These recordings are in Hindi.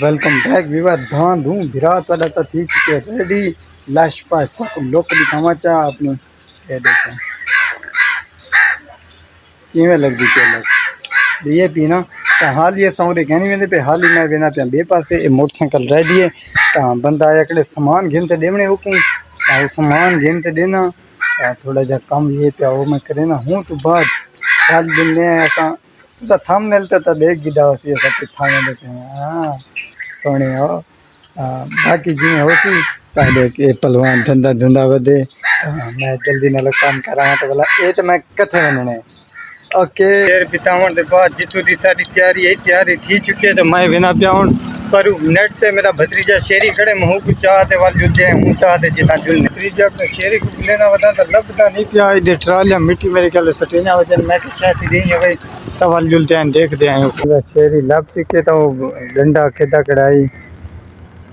वेलकम बैक विवाद धान धूम विराट वाला तो ठीक है रेडी लाश पास तक लोग दिखावा चाह अपने कह देते हैं किमें लग दी चलो ये पीना तो हाल ये सौरे कहनी वेंदे पे हाल ही मैं वेना पे बे पासे मोटरसाइकिल रेडी है तो बंदा आया कड़े सामान घिनते देवने हुकुम तो सामान घिनते देना थोड़ा जा कम ये पे वो मैं करे ना हूँ तो बाद हाल दिन ने ऐसा तो थंबनेल तो देख गिदा होसी ऐसा कि थाने देते हैं हाँ सोने हो बाकी जी होसी पहले के पहलवान धंधा धंधा वधे मैं जल्दी नाल काम करा तो बोला ये तो मैं कथे वनने ओके फिर बितावन के बाद जितू दी सारी तैयारी थी चुकी है तो मैं बिना प्याउन पर नेट पे मेरा भतीजा शेरी खड़े महू को चाहते वाल जुलते हैं हूँ चाहते जितना जुलने भतीजा अपने शेरी को लेना बता तो लगता नहीं पिया इधर ट्रालिया मिट्टी मेरे ख्याल सटेना वजन मैं चाहती नहीं है भाई तवाल जुलते हैं देखते हैं पूरा शेरी लब चुके तो डंडा खेदा कढ़ाई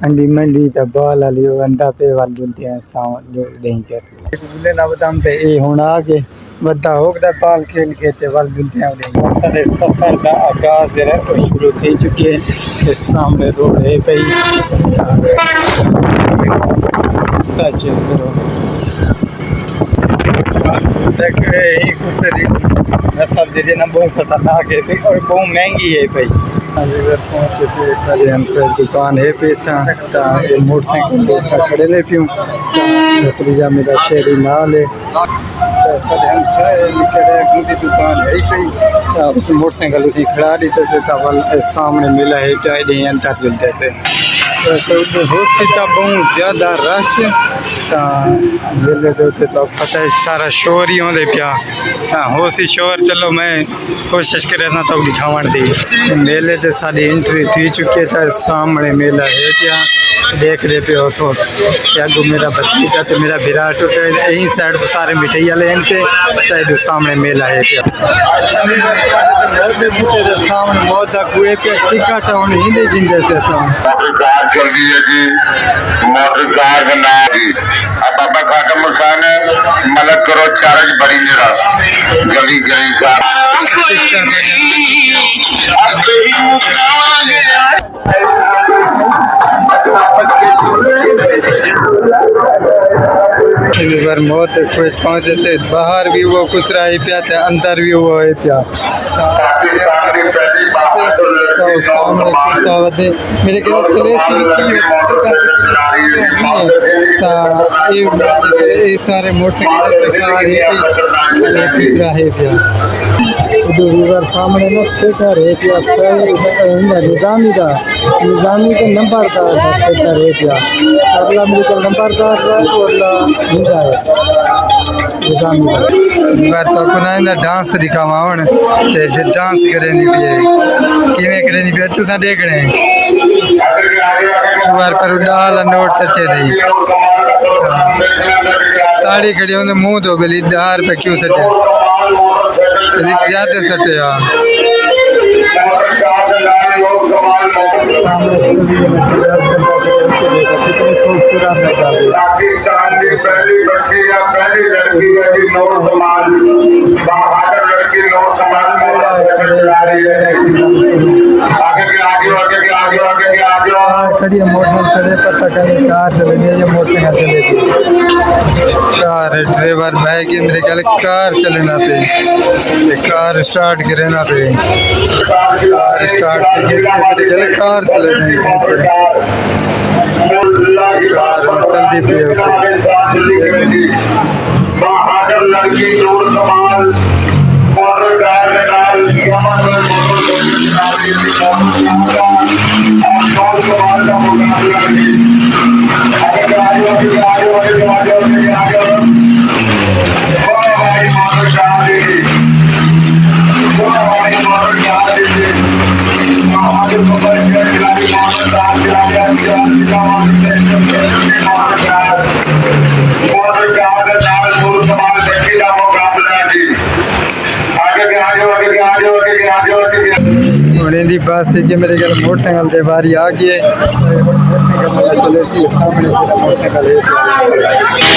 अंडी मंडी तो बाल वाली अंडा पे वाल जुलते हैं सावन जो नहीं कर लेना बता तो ये होना आगे बदा होगा बाल खेल के वाल जुलते हैं सफर का आगाज जरा तो शुरू थी चुकी है इस सामने रोड है पई चेक करो नस्ल जे ना बहुत खतरनाक है और बहुत महंगी है भाई पहुँचे थे सारे हमसे दुकान है पे था मोटरसाइकिल खड़े ले पियूँ भतीजा मेरा शेरी नाल है दुकान है कई मोटरसाइकिल उठी खड़ा दी तो सामने मिला है चाहे अंतर मिलते से हो सीता बहुत ज़्यादा रश मेले तो पता है सारा शोर ही होंगे पिया हो सी शोर चलो मैं कोशिश करे ना तो दिखावन दी मेले से सारी एंट्री थी चुकी है सामने मेला है क्या देख रहे पे हो सोच अगो मेरा भतीजा तो मेरा विराट होता है यही साइड तो सारे मिठाई वाले पे सामने मेला है क्या सामने मौत कुएं पे टिकट होने हिंदी जिन जैसे चल रही है जी मोटर कार का नाम जी अब बाबा खाटम खान मलक करो चार्ज बड़ी मेरा जल्दी जल्दी बार मौत कुछ पहुंचे से बाहर भी वो कुछ रहा है पिया थे अंदर भी वो है पिया सामने मेरे ख्याल चले ये सारे मोटरसाइकिल है पिया सामने ना थिएटर है पिया निजामी का नंबरदार थिएटर है पिया अगला मेडिकल नंबरदार तो अपना डांस दिखावा हूँ डांस करें किमें करें पिया तुसा देखने बार पर डाल नोट सटे रही ताड़ी खड़ी होंगे मुंह धो बेली डार पे क्यों सटे ज्यादा सटे यार कितने खूबसूरत खड़ी मोटरसाइकिल खड़े पता करें कार चलेगी या मोटरसाइकिल चलेगी कार ड्राइवर भाई की मेरे ख्याल कार चलेना पे कार स्टार्ट करेना पे कार स्टार्ट कार कार चलेना कार जल्दी पे बहादुर लड़की जोर कमाल बस ठीक है मेरे ख्याल मोटरसाइकिल से बारी आ गई है चले सामने मोटरसाइकिल है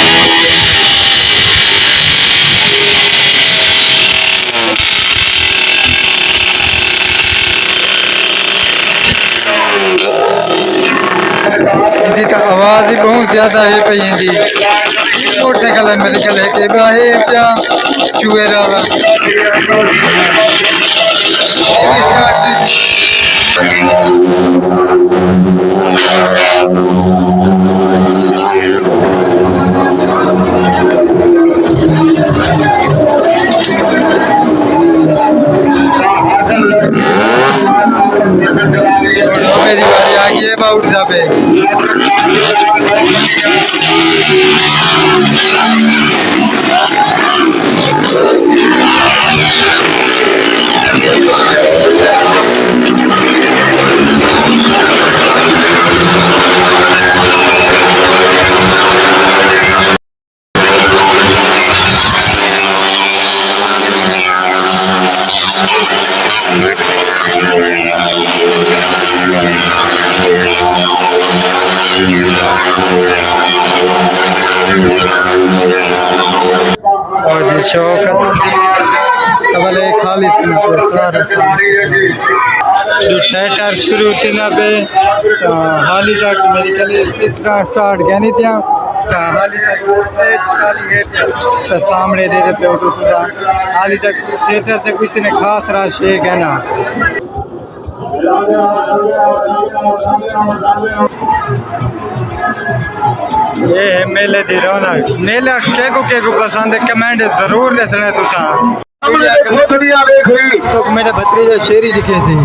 ज्यादा है पे इंदी मोटरसाइकिल मेरे कल है के बाहे क्या चुएरा वाला मेरी बारी आ गई है बाउट जाबे और जी शौक वाले खाली पीना पे सारा जो थिएटर शुरू थी ना पे हाली तक मेरी कल इतना स्टार्ट गया नहीं था हाली तक खाली है तो सामने दे देते हो तो हाली तक थिएटर से कुछ ने खास राश एक है ना ये है मेले दी रौनक मेला के को पसंद है कमेंट जरूर लिखना तुसा तो मेरे भतीजे शेरी लिखे थे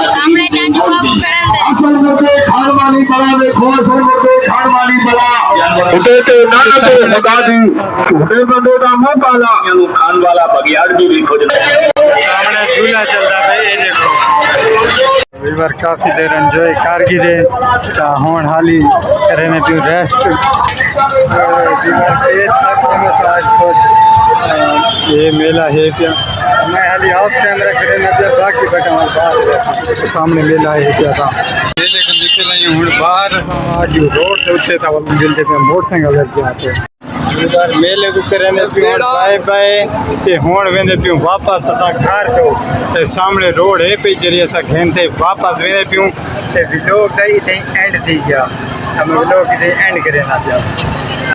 सामने चाचू बाबू खान वाला बगियाड़ भी सामने झूला चलता है ये देखो वीवर काफी देर एंजॉय कर गई दे हुन हाली करने पियो रेस्ट ये मेला है क्या मैं हाली ऑफ कैमरा करने पे बाकी बैठा हूं बाहर सामने मेला है क्या था ये देखो निकल आई हूं बाहर आज रोड से उठे था वाले मिलते पे मोटरसाइकिल लेके आते इधर मेले को करने पियो बाय बाय ते हुन वेंदे पियो वापस असा घर तो ते सामने रोड है पे जरिए सा घंटे वापस वेंदे पियो ते व्लॉग दा एंड थी गया हम व्लॉग दे एंड करे ना पिया